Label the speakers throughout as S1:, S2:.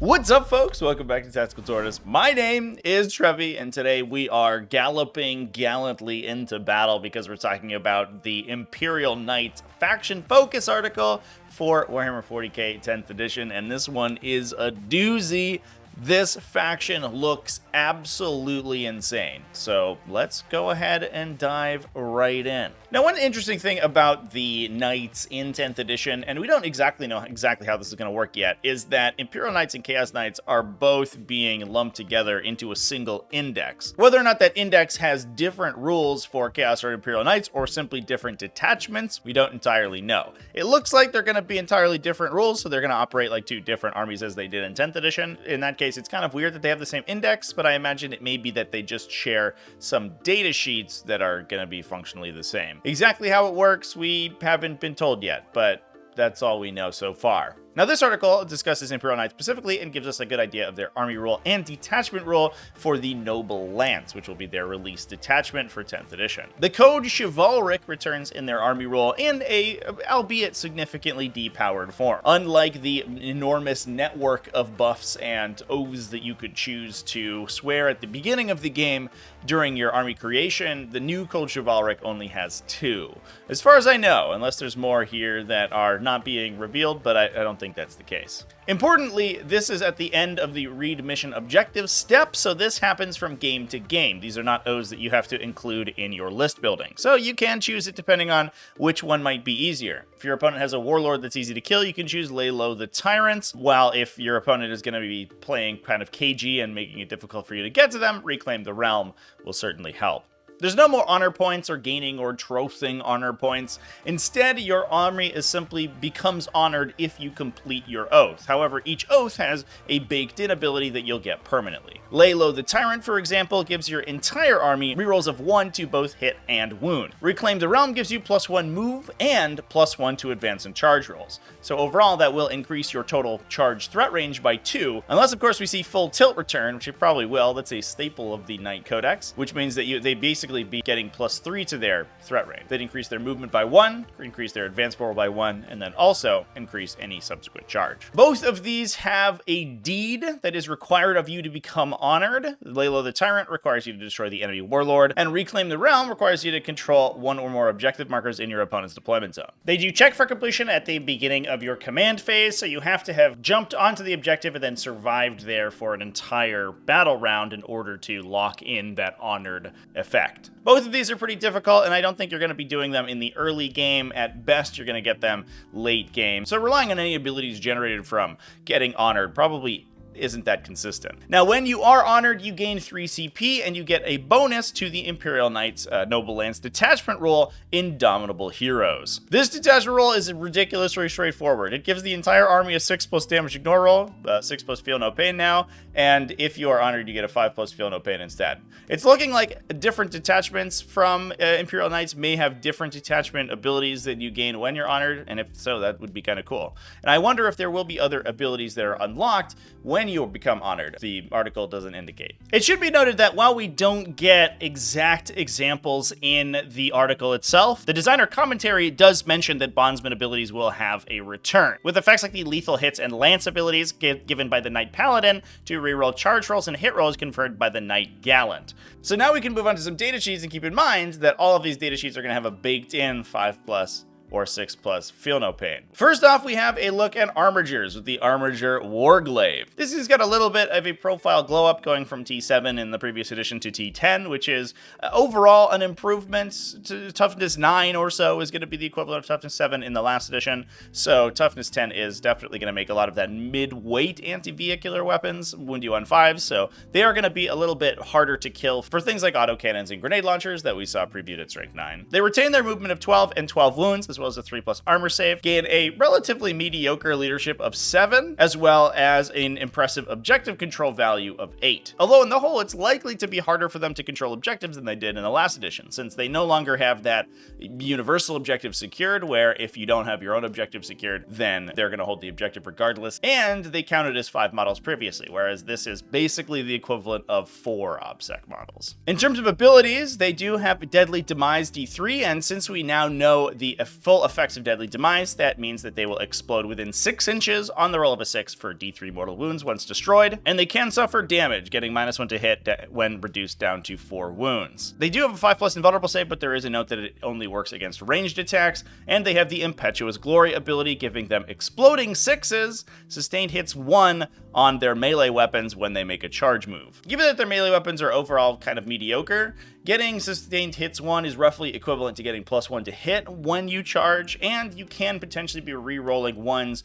S1: What's up, folks? Welcome back to TacticalTortoise. My name is Trevi, and today we are galloping gallantly into battle because we're talking about the Imperial Knights faction focus article for Warhammer 40k 10th edition, and this one is a doozy. This faction looks absolutely insane, so let's go ahead and dive right in. Now, one interesting thing about the Knights in 10th edition, and we don't exactly know how this is going to work yet, is that Imperial Knights and Chaos Knights are both being lumped together into a single index. Whether or not that index has different rules for Chaos or Imperial Knights, or simply different detachments, we don't entirely know. It looks like they're going to be entirely different rules, so they're going to operate like two different armies as they did in 10th edition. In that case, it's kind of weird that they have the same index, but I imagine it may be that they just share some data sheets that are going to be functionally the same. Exactly how it works, we haven't been told yet, but that's all we know so far. Now, this article discusses Imperial Knights specifically and gives us a good idea of their army rule and detachment rule for the Noble Lance, which will be their released detachment for 10th edition. The code Chivalric returns in their army rule in a, albeit significantly depowered form. Unlike the enormous network of buffs and oaths that you could choose to swear at the beginning of the game during your army creation, the new code Chivalric only has 2. As far as I know, unless there's more here that are not being revealed, but I don't think that's the case. Importantly, this is at the end of the read mission objective step, so this happens from game to game. These are not O's that you have to include in your list building, so you can choose it depending on which one might be easier. If your opponent has a warlord that's easy to kill, you can choose Lay Low the Tyrant, while if your opponent is going to be playing kind of KG and making it difficult for you to get to them, Reclaim the Realm will certainly help. There's no more honor points or gaining or trophing honor points. Instead, your army is simply becomes honored if you complete your oath. However, each oath has a baked-in ability that you'll get permanently. Lay Low the Tyrant, for example, gives your entire army rerolls of 1 to both hit and wound. Reclaim the Realm gives you +1 move and +1 to advance and charge rolls. So overall, that will increase your total charge threat range by 2, unless of course we see Full Tilt return, which it probably will. That's a staple of the Knight Codex, which means that they basically be getting +3 to their threat range. They'd increase their movement by 1, increase their advance roll by 1, and then also increase any subsequent charge. Both of these have a deed that is required of you to become honored. Lay Low the Tyrant requires you to destroy the enemy warlord, and Reclaim the Realm requires you to control 1 or more objective markers in your opponent's deployment zone. They do check for completion at the beginning of your command phase, so you have to have jumped onto the objective and then survived there for an entire battle round in order to lock in that honored effect. Both of these are pretty difficult, and I don't think you're going to be doing them in the early game. At best, you're going to get them late game. So relying on any abilities generated from getting honored probably isn't that consistent. Now, when you are honored, you gain 3 CP, and you get a bonus to the Imperial Knights Noble Lance detachment roll, Indomitable Heroes. This detachment roll is ridiculously straightforward. It gives the entire army a 6+ damage ignore roll, 6+ feel no pain now, and if you are honored, you get a 5+ feel no pain instead. It's looking like different detachments from Imperial Knights may have different detachment abilities that you gain when you're honored, and if so, that would be kind of cool. And I wonder if there will be other abilities that are unlocked when you become honored. The article doesn't indicate. It should be noted that while we don't get exact examples in the article itself, the designer commentary does mention that bondsman abilities will have a return, with effects like the lethal hits and lance abilities given by the Knight Paladin to reroll charge rolls and hit rolls conferred by the Knight Gallant. So now we can move on to some data sheets, and keep in mind that all of these data sheets are going to have a baked-in 5+ or 6+ feel no pain. First off, we have a look at Armigers with the Armiger Warglaive. This has got a little bit of a profile glow up going from T7 in the previous edition to T10, which is overall an improvement. To toughness 9 or so is going to be the equivalent of toughness 7 in the last edition. So toughness 10 is definitely going to make a lot of that mid-weight anti-vehicular weapons wound you on 5. So they are going to be a little bit harder to kill for things like autocannons and grenade launchers that we saw previewed at strength 9. They retain their movement of 12 and 12 wounds, as well as a 3+ armor save, gain a relatively mediocre leadership of 7, as well as an impressive objective control value of 8. Although in the whole, it's likely to be harder for them to control objectives than they did in the last edition, since they no longer have that universal objective secured, where if you don't have your own objective secured, then they're going to hold the objective regardless, and they counted as 5 models previously, whereas this is basically the equivalent of 4 OBSEC models. In terms of abilities, they do have Deadly Demise D3, and since we now know the full full effects of Deadly Demise. That means that they will explode within 6 inches on the roll of a 6 for D3 mortal wounds once destroyed, and they can suffer damage, getting -1 to hit when reduced down to 4 wounds. They do have a 5+ invulnerable save, but there is a note that it only works against ranged attacks, and they have the Impetuous Glory ability, giving them exploding 6s, sustained hits 1 on their melee weapons when they make a charge move. Given that their melee weapons are overall kind of mediocre, getting sustained hits 1 is roughly equivalent to getting +1 to hit when you charge, and you can potentially be re-rolling 1s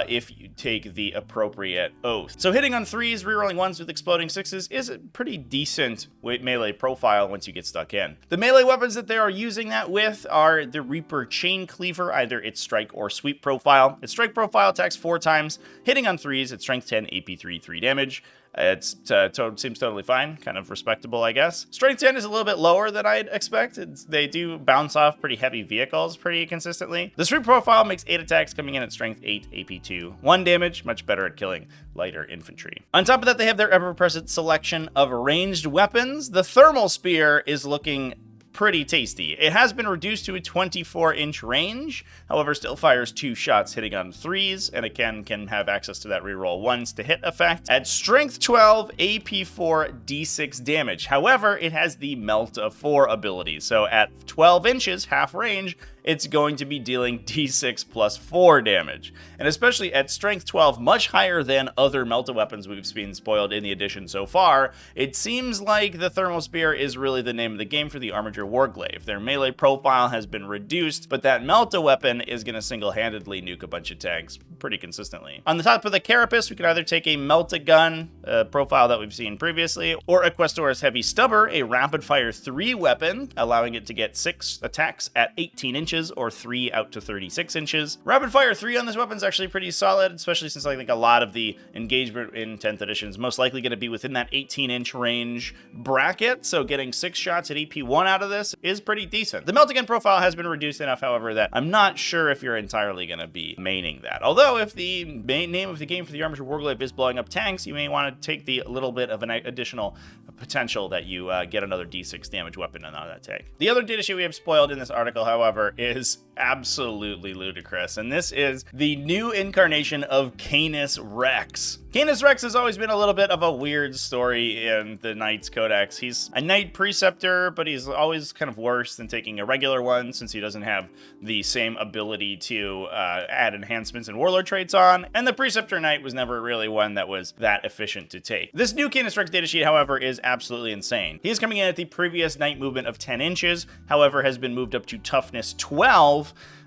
S1: if you take the appropriate oath. So hitting on 3s, re-rolling 1s with exploding 6s is a pretty decent melee profile once you get stuck in. The melee weapons that they are using that with are the Reaper Chain Cleaver, either its strike or sweep profile. Its strike profile attacks 4 times, hitting on 3s, its strength 10, AP3, 3 damage. It seems totally fine, kind of respectable, I guess. Strength 10 is a little bit lower than I'd expect. They do bounce off pretty heavy vehicles pretty consistently. The sweep profile makes 8 attacks, coming in at strength 8, AP2, 1 damage, much better at killing lighter infantry. On top of that, they have their ever-present selection of ranged weapons. The Thermal Spear is looking pretty tasty. It has been reduced to a 24-inch range, however still fires 2 shots hitting on 3s, and again can have access to that reroll 1s to hit effect. At strength 12, AP4, D6 damage. However, it has the Melt of 4 ability, so at 12 inches, half range, it's going to be dealing D6 plus 4 damage. And especially at strength 12, much higher than other melta weapons we've seen spoiled in the edition so far, it seems like the Thermal Spear is really the name of the game for the Armiger Warglaive. Their melee profile has been reduced, but that melta weapon is going to single-handedly nuke a bunch of tanks pretty consistently. On the top of the Carapace, we can either take a melta gun, a profile that we've seen previously, or a Questor's Heavy Stubber, a rapid-fire 3 weapon, allowing it to get 6 attacks at 18 inches or 3 out to 36 inches. Rapid fire 3 on this weapon is actually pretty solid, especially since I think a lot of the engagement in 10th edition is most likely going to be within that 18-inch range bracket, so getting 6 shots at EP1 out of this is pretty decent. The Meltagun profile has been reduced enough, however, that I'm not sure if you're entirely going to be maining that. Although, if the main name of the game for the Armiger Warglaive is blowing up tanks, you may want to take the little bit of an additional potential that you get another D6 damage weapon on that tank. The other data sheet we have spoiled in this article, however, is absolutely ludicrous, and this is the new incarnation of Canis Wrecks. Canis Wrecks has always been a little bit of a weird story in the Knights Codex. He's a Knight Preceptor, but he's always kind of worse than taking a regular one since he doesn't have the same ability to add enhancements and Warlord traits on, and the Preceptor Knight was never really one that was that efficient to take. This new Canis Wrecks datasheet, however, is absolutely insane. He is coming in at the previous Knight movement of 10 inches, however has been moved up to toughness 12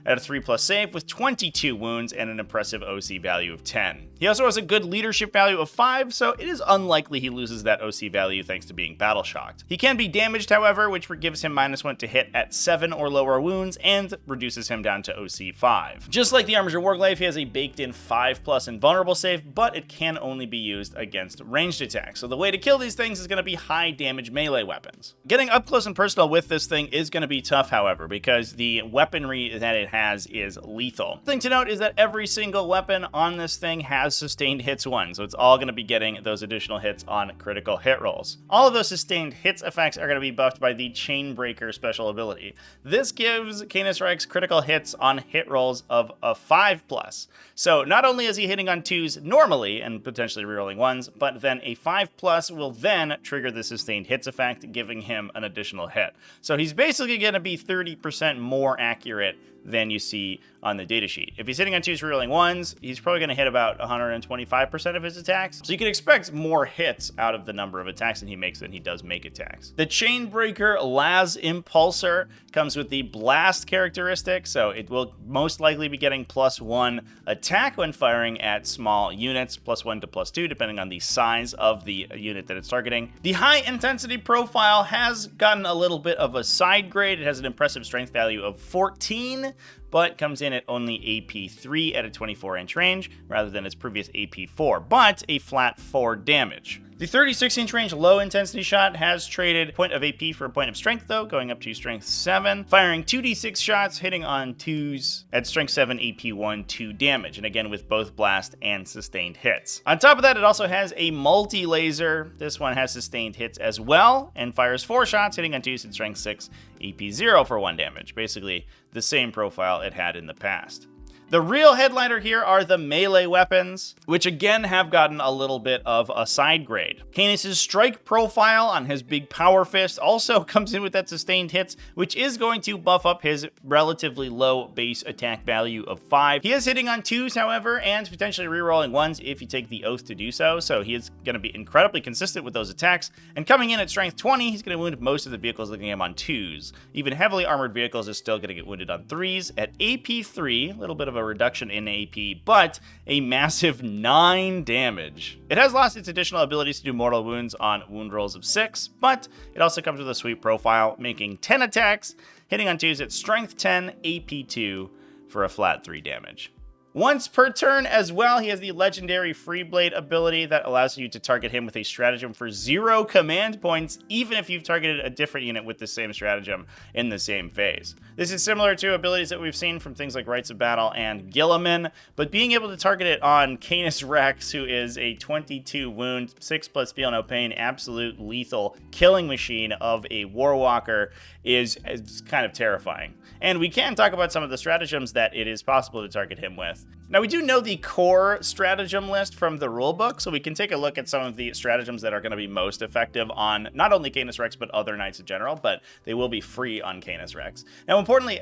S1: at a 3+ save with 22 wounds and an impressive OC value of 10. He also has a good leadership value of 5, so it is unlikely he loses that OC value thanks to being battle shocked. He can be damaged, however, which gives him -1 to hit at 7 or lower wounds and reduces him down to OC 5. Just like the Armiger Warglaive, he has a baked-in 5+ invulnerable save, but it can only be used against ranged attacks. So the way to kill these things is going to be high damage melee weapons. Getting up close and personal with this thing is going to be tough, however, because the weaponry that it has is lethal. The thing to note is that every single weapon on this thing has sustained hits 1, so it's all going to be getting those additional hits on critical hit rolls. All of those sustained hits effects are going to be buffed by the Chainbreaker special ability. This gives Canis Wrecks critical hits on hit rolls of a 5+. So not only is he hitting on 2s normally and potentially rerolling 1s, but then a 5+ will then trigger the sustained hits effect, giving him an additional hit. So he's basically going to be 30% more accurate than you see on the datasheet. If he's hitting on 2s rerolling 1s, he's probably going to hit about 125% of his attacks. So you can expect more hits out of the number of attacks that he makes than he does make attacks. The Chainbreaker Las Impulsor comes with the blast characteristic, so it will most likely be getting +1 attack when firing at small units, +1 to +2 depending on the size of the unit that it's targeting. The high intensity profile has gotten a little bit of a side grade. It has an impressive strength value of 14, but comes in at only AP3 at a 24-inch range, rather than its previous AP4, but a flat 4 damage. The 36-inch range low-intensity shot has traded point of AP for a point of strength, though, going up to strength 7, firing 2d6 shots, hitting on 2s at strength 7, AP1, 2 damage, and again with both blast and sustained hits. On top of that, it also has a multi-laser. This one has sustained hits as well, and fires 4 shots, hitting on 2s at strength 6, AP0 for 1 damage. Basically, the same profile it had in the past. The real headliner here are the melee weapons, which again have gotten a little bit of a side grade. Canis' strike profile on his big power fist also comes in with that sustained hits, which is going to buff up his relatively low base attack value of 5. He is hitting on 2s, however, and potentially rerolling 1s if you take the oath to do so, so he is going to be incredibly consistent with those attacks. And coming in at strength 20, he's going to wound most of the vehicles looking at him on 2s. Even heavily armored vehicles are still going to get wounded on 3s. At AP 3, a little bit of a reduction in AP, but a massive 9 damage. It has lost its additional abilities to do mortal wounds on wound rolls of 6, but it also comes with a sweet profile, making 10 attacks, hitting on 2s at strength 10, AP 2 for a flat 3 damage. Once per turn as well, he has the legendary Free Blade ability that allows you to target him with a stratagem for 0 command points, even if you've targeted a different unit with the same stratagem in the same phase. This is similar to abilities that we've seen from things like Rites of Battle and Guilliman, but being able to target it on Canis Wrecks, who is a 22 wound, 6+ feel no pain, absolute lethal killing machine of a Warwalker is kind of terrifying. And we can talk about some of the stratagems that it is possible to target him with. Now, we do know the core stratagem list from the rulebook, so we can take a look at some of the stratagems that are going to be most effective on not only Canis Wrecks, but other knights in general, but they will be free on Canis Wrecks. Now, importantly,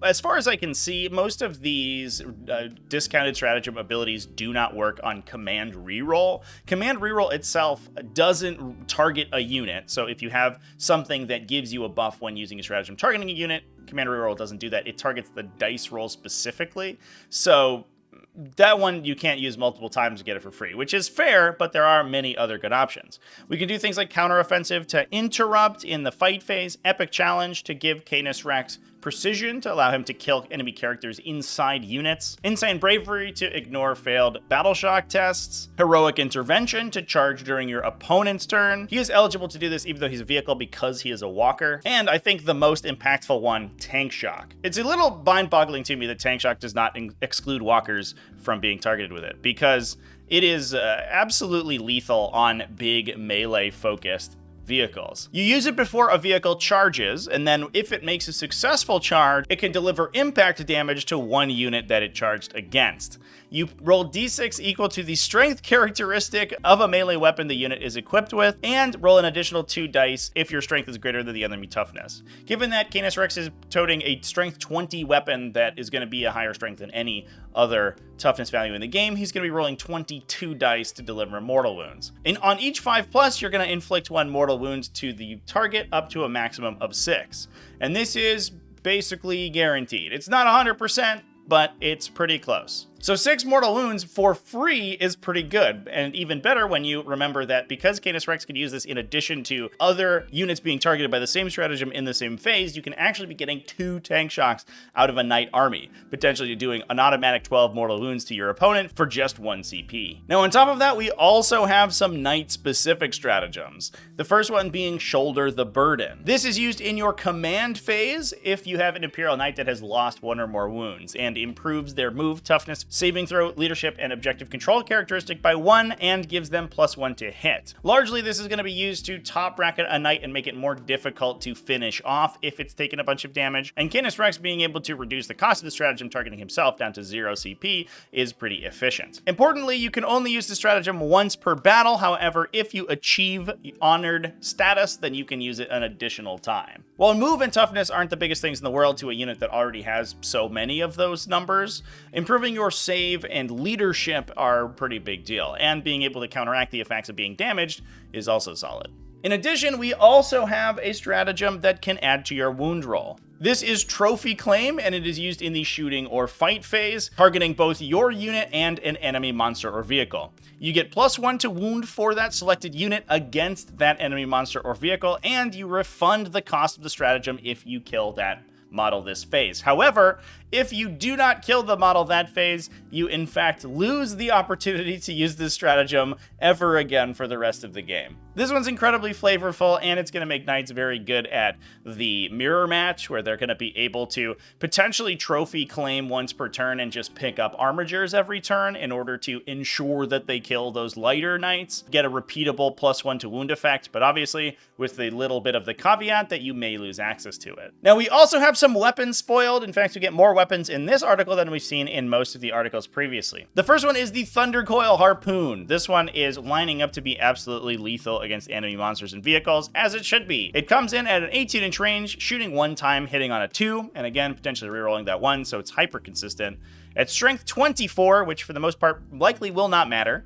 S1: as far as I can see, most of these discounted stratagem abilities do not work on command reroll. Command reroll itself doesn't target a unit, so if you have something that gives you a buff when using a stratagem targeting a unit, command reroll doesn't do that. It targets the dice roll specifically, so that one you can't use multiple times to get it for free, which is fair, but there are many other good options. We can do things like counteroffensive to interrupt in the fight phase, epic challenge to give Canis Wrecks precision to allow him to kill enemy characters inside units, insane bravery to ignore failed battle shock tests, heroic intervention to charge during your opponent's turn. He is eligible to do this even though he's a vehicle because he is a walker. And I think the most impactful one, tank shock. It's a little mind-boggling to me that tank shock does not exclude walkers from being targeted with it, because it is absolutely lethal on big melee focused vehicles. You use it before a vehicle charges, and then if it makes a successful charge, it can deliver impact damage to one unit that it charged against. You roll d6 equal to the strength characteristic of a melee weapon the unit is equipped with, and roll an additional 2 dice if your strength is greater than the enemy toughness. Given that Canis Wrecks is toting a strength 20 weapon that is going to be a higher strength than any other toughness value in the game, he's going to be rolling 22 dice to deliver mortal wounds. And on each 5+, you're going to inflict 1 mortal wound to the target up to a maximum of 6. And this is basically guaranteed. It's not 100%, but it's pretty close. So 6 mortal wounds for free is pretty good, and even better when you remember that because Canis Wrecks could use this in addition to other units being targeted by the same stratagem in the same phase, you can actually be getting 2 tank shocks out of a knight army, potentially doing an automatic 12 mortal wounds to your opponent for just 1 CP. Now on top of that, we also have some knight-specific stratagems. The first one being Shoulder the Burden. This is used in your command phase if you have an Imperial Knight that has lost 1 or more wounds, and improves their move, toughness, saving throw, leadership, and objective control characteristic by 1, and gives them +1 to hit. Largely, this is going to be used to top bracket a knight and make it more difficult to finish off if it's taken a bunch of damage, and Canis Wrecks being able to reduce the cost of the stratagem targeting himself down to 0 CP is pretty efficient. Importantly, you can only use the stratagem once per battle. However, if you achieve honored status, then you can use it an additional time. While move and toughness aren't the biggest things in the world to a unit that already has so many of those numbers, improving your save and leadership are a pretty big deal, and being able to counteract the effects of being damaged is also solid. In addition, we also have a stratagem that can add to your wound roll. This is Trophy Claim, and it is used in the shooting or fight phase, targeting both your unit and an enemy monster or vehicle. You get +1 to wound for that selected unit against that enemy monster or vehicle, and you refund the cost of the stratagem if you kill that model this phase. However, if you do not kill the model that phase, you in fact lose the opportunity to use this stratagem ever again for the rest of the game. This one's incredibly flavorful, and it's going to make knights very good at the mirror match, where they're going to be able to potentially trophy claim once per turn and just pick up Armigers every turn in order to ensure that they kill those lighter knights, get a repeatable +1 to wound effect, but obviously with a little bit of the caveat that you may lose access to it. Now, we also have some weapons spoiled. In fact, we get more weapons in this article than we've seen in most of the articles previously. The first one is the Thundercoil Harpoon. This one is lining up to be absolutely lethal against enemy monsters and vehicles, as it should be. It comes in at an 18-inch range, shooting 1 time, hitting on a 2, and again, potentially rerolling that 1, so it's hyper consistent. At strength 24, which for the most part likely will not matter.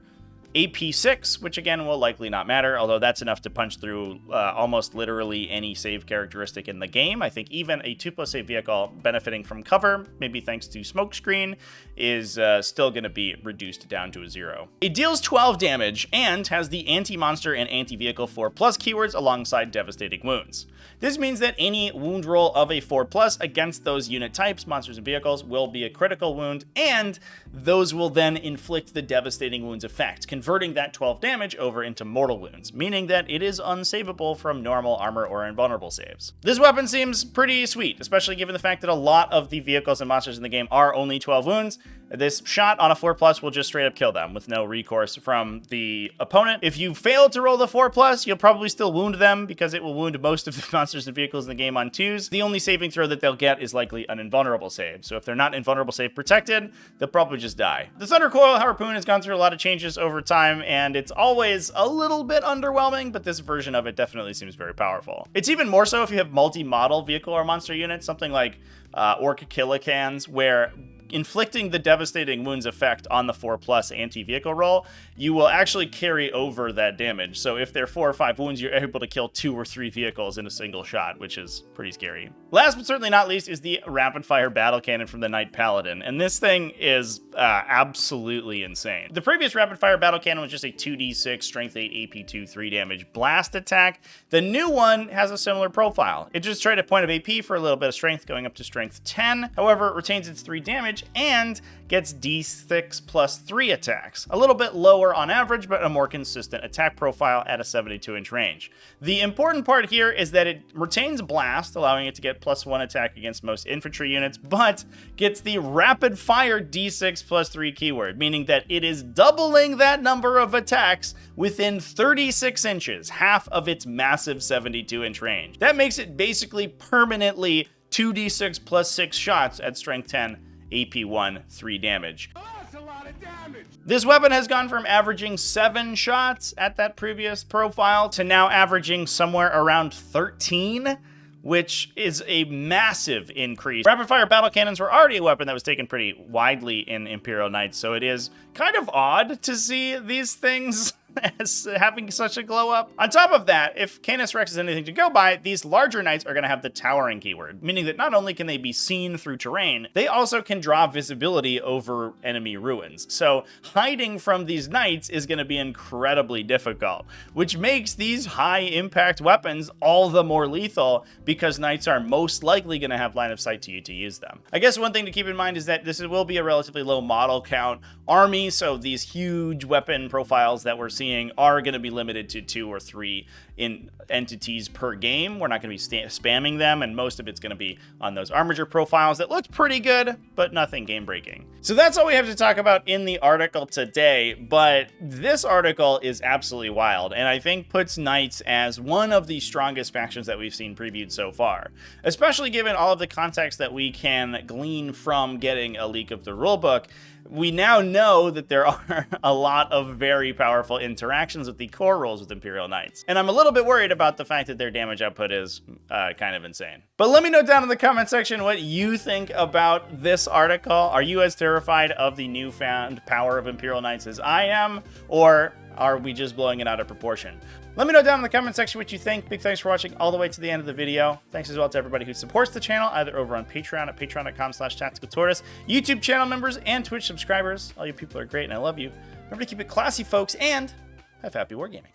S1: AP 6, which again will likely not matter, although that's enough to punch through almost literally any save characteristic in the game. I think even a 2+ save vehicle benefiting from cover, maybe thanks to smokescreen, is still going to be reduced down to a 0. It deals 12 damage and has the anti-monster and anti-vehicle 4+ keywords alongside devastating wounds. This means that any wound roll of a 4+ against those unit types, monsters and vehicles, will be a critical wound, and those will then inflict the devastating wounds effect, converting that 12 damage over into mortal wounds, meaning that it is unsavable from normal armor or invulnerable saves. This weapon seems pretty sweet, especially given the fact that a lot of the vehicles and monsters in the game are only 12 wounds. This shot on a 4+ will just straight up kill them with no recourse from the opponent. If you fail to roll the 4+, you'll probably still wound them because it will wound most of the monsters and vehicles in the game on 2s. The only saving throw that they'll get is likely an invulnerable save. So if they're not invulnerable save protected, they'll probably just die. The Thundercoil Harpoon has gone through a lot of changes over time, and it's always a little bit underwhelming, but this version of it definitely seems very powerful. It's even more so if you have multi-model vehicle or monster units, something like Orc Killicans, where inflicting the devastating wounds effect on the 4+ anti-vehicle roll, you will actually carry over that damage. So if they're 4 or 5 wounds, you're able to kill 2 or 3 vehicles in a single shot, which is pretty scary. Last but certainly not least is the Rapid Fire Battle Cannon from the Knight Paladin, and this thing is absolutely insane. The previous Rapid Fire Battle Cannon was just a 2d6, strength 8, AP 2, 3 damage blast attack. The new one has a similar profile. It just tried a point of AP for a little bit of strength, going up to strength 10. However, it retains its 3 damage and gets d6 plus 3 attacks. A little bit lower on average, but a more consistent attack profile at a 72-inch range. The important part here is that it retains blast, allowing it to get +1 attack against most infantry units, but gets the rapid fire d6 plus 3 keyword, meaning that it is doubling that number of attacks within 36 inches, half of its massive 72-inch range. That makes it basically permanently 2d6 plus 6 shots at strength 10, AP 1, 3 damage. Oh, that's a lot of damage. This weapon has gone from averaging 7 shots at that previous profile to now averaging somewhere around 13, which is a massive increase. Rapid fire battle cannons were already a weapon that was taken pretty widely in Imperial Knights, so it is kind of odd to see these things as having such a glow up. On top of that, if Canis Wrecks is anything to go by, these larger knights are going to have the towering keyword, meaning that not only can they be seen through terrain, they also can draw visibility over enemy ruins. So hiding from these knights is going to be incredibly difficult, which makes these high impact weapons all the more lethal because knights are most likely going to have line of sight to you to use them. I guess one thing to keep in mind is that this will be a relatively low model count army, so these huge weapon profiles that we're seeing are going to be limited to 2 or 3 in entities per game. We're not going to be spamming them, and most of it's going to be on those Armiger profiles that looked pretty good, but nothing game-breaking. So that's all we have to talk about in the article today, but this article is absolutely wild, and I think puts Knights as one of the strongest factions that we've seen previewed so far, especially given all of the context that we can glean from getting a leak of the rulebook. We now know that there are a lot of very powerful interactions with the core rules with Imperial Knights. And I'm a little bit worried about the fact that their damage output is kind of insane. But let me know down in the comment section what you think about this article. Are you as terrified of the newfound power of Imperial Knights as I am? Or are we just blowing it out of proportion? Let me know down in the comment section what you think. Big thanks for watching all the way to the end of the video. Thanks as well to everybody who supports the channel, either over on Patreon at patreon.com/TacticalTortoise, YouTube channel members, and Twitch subscribers. All you people are great and I love you. Remember to keep it classy, folks, and have happy wargaming.